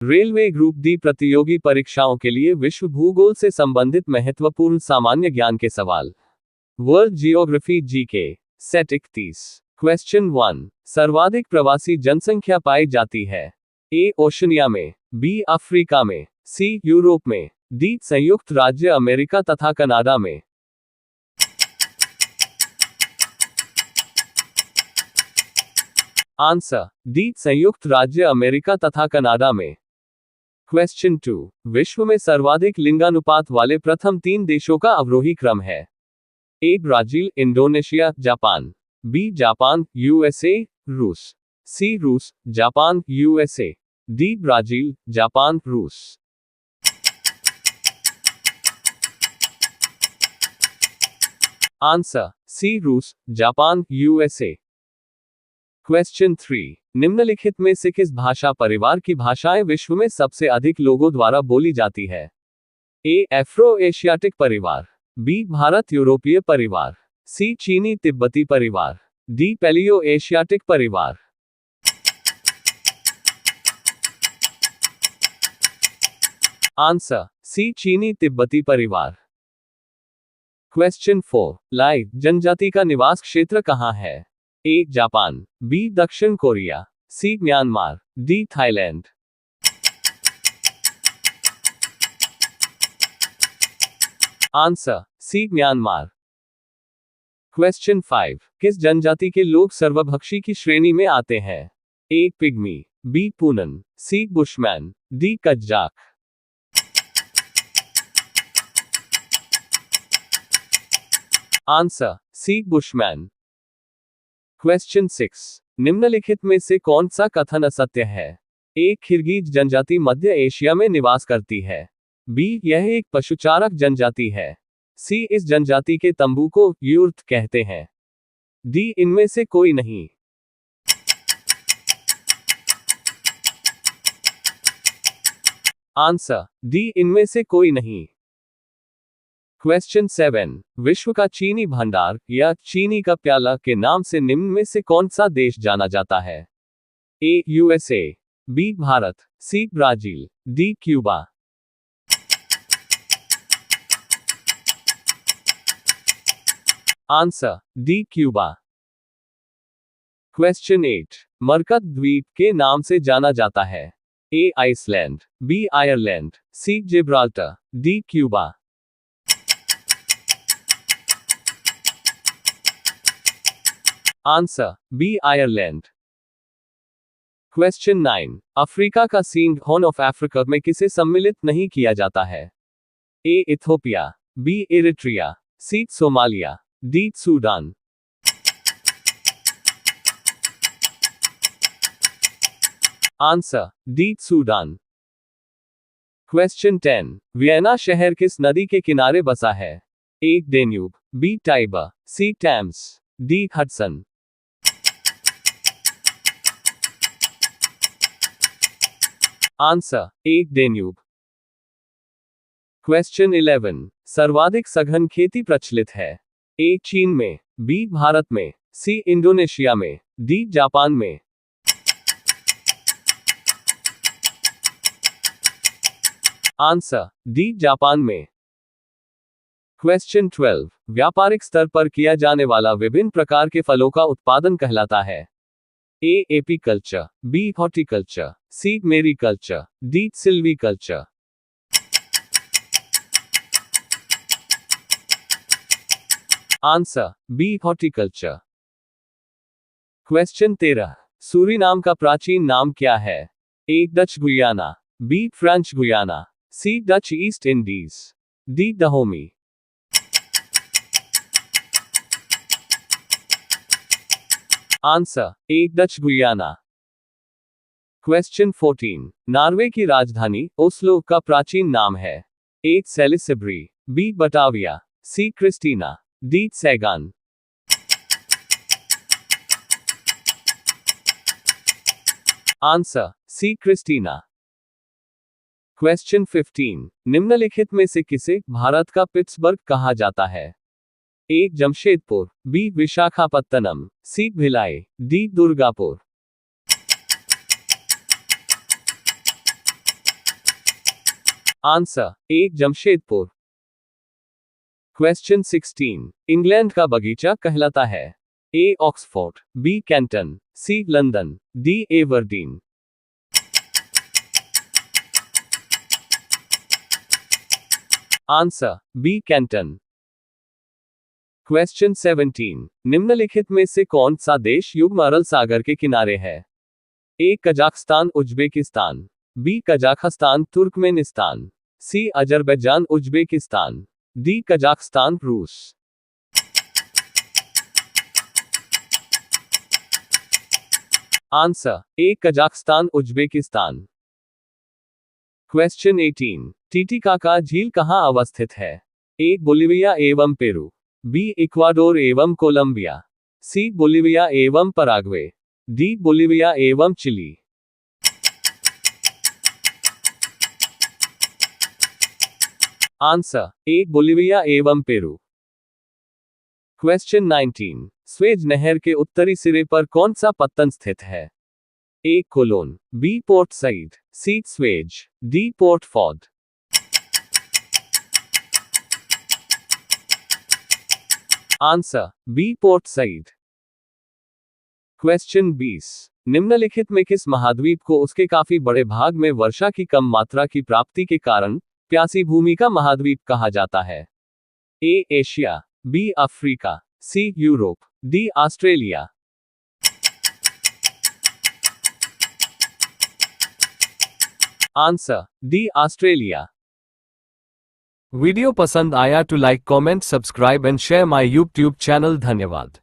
Railway group D प्रतियोगी परीक्षाओं के लिए विश्व भूगोल से संबंधित महत्वपूर्ण सामान्य ज्ञान के सवाल। World geography GK set 31। Question 1। सर्वाधिक प्रवासी जनसंख्या पाई जाती है। ए ओशनिया में, बी अफ्रीका में, सी यूरोप में, डी संयुक्त राज्य अमेरिका तथा कनाडा में। आंसर डी संयुक्त राज्य अमेरिका तथा कनाडा में। क्वेश्चन 2। विश्व में सर्वाधिक लिंगानुपात वाले प्रथम 3 देशों का अवरोही क्रम है। A Brazil, Indonesia, Japan, B Japan, USA, रूस, सी रूस, Japan, USA, D Brazil, Japan, रूस। आंसर सी रूस, जापान, यूएसए। क्वेश्चन 3। निम्नलिखित में से किस भाषा परिवार की भाषाएं विश्व में सबसे अधिक लोगों द्वारा बोली जाती है। ए एफ्रो एशियाटिक परिवार, बी भारत यूरोपीय परिवार, सी चीनी तिब्बती परिवार, डी पैलियो एशियाटिक परिवार। आंसर सी चीनी तिब्बती परिवार। क्वेश्चन 4। लाई जनजाति का निवास क्षेत्र कहां है। ए जापान, बी दक्षिण Korea, C Myanmar, D Thailand. Answer C Myanmar. Question 5। किस जनजाति के लोग सर्वभक्षी की श्रेणी में आते हैं। A pygmy, B Punan, C Bushman, D Kazakh. Answer C Bushman. Question 6। निम्नलिखित में से कौन सा कथन असत्य है। ए किर्गिज जनजाति मध्य एशिया में निवास करती है, बी यह एक पशुचारक जनजाति है, सी इस जनजाति के तंबू को यूर्त कहते हैं, डी इनमें से कोई नहीं। आंसर डी इनमें से कोई नहीं। क्वेश्चन 7। विश्व का चीनी भंडार या चीनी का प्याला के नाम से निम्न में से कौन सा देश जाना जाता है। A USA, B Bharat, C Brazil, D Cuba. Answer D Cuba. Question 8। मरकत द्वीप के नाम से जाना जाता है। A Iceland, B Ireland, C Gibraltar, D Cuba. Answer B Ireland. Question 9। Africa का सींग हॉर्न ऑफ अफ्रीका में किसे सम्मिलित नहीं किया जाता है। A Ethiopia, B Eritrea, C Somalia, D Sudan. Answer D Sudan. Question 10। Vienna शहर किस नदी के किनारे बसा है। A Danube, B Tiber, C Thames, D Hudson. Answer A Danube. Question 11। सर्वाधिक सघन खेती प्रचलित है। ए चीन में, बी भारत में, सी इंडोनेशिया में, डी जापान में। आंसर डी जापान में। क्वेश्चन 12। व्यापारिक स्तर पर किया जाने वाला विभिन्न प्रकार के फलों का उत्पादन कहलाता है। A apiculture, B horticulture, C mariculture, D silviculture. Answer B horticulture. Question 13। Suriname का प्राचीन नाम क्या है। A Dutch Guiana, B French Guiana, C Dutch East Indies, D Dahomey. Answer A Dutch Guiana. Question 14। Norway की राजधानी Oslo का प्राचीन नाम है। A Salisbury, B Batavia, C Christiania, D Saigon. Answer C Christiania. Question 15। निम्नलिखित में से किसे भारत का पिट्सबर्ग कहा जाता है। A Jamshedpur, B Visakhapatnam, C Bhilai, D Durgapur. Answer A Jamshedpur. Question 16, England का बगीचा कहलाता है? A Oxford, B Canton, C London, D Aberdeen. Answer B Canton. Question 17, निम्नलिखित में से कौन सा देश युग्म अरल सागर के किनारे है? A Kazakhstan Uzbekistan, B Kazakhstan Turkmenistan, C Azerbaijan Uzbekistan, D Kazakhstan रूस। Answer A Kazakhstan Uzbekistan. Question 18, Titicaca झील कहाँ अवस्थित है? ए बोलिविया एवं पेरू, बी इक्वाडोर एवं कोलंबिया, सी बोलिविया एवं पराग्वे, डी बोलिविया एवं चिली। आंसर ए बोलिविया एवं पेरू। क्वेश्चन 19, स्वेज नहर के उत्तरी सिरे पर कौन सा पत्तन स्थित है? A Colon, B Port Said, C Suez, D Port Ford. Answer B Port Said. Question 20, निम्नलिखित में किस महाद्वीप को उसके काफी बड़े भाग में वर्षा की कम मात्रा की प्राप्ति के कारण प्यासी भूमि का महाद्वीप कहा जाता है? A Asia, B Africa, C Europe, D Australia. Answer D Australia. Video पसंद आया तो like comment subscribe and share my YouTube channel. धन्यवाद।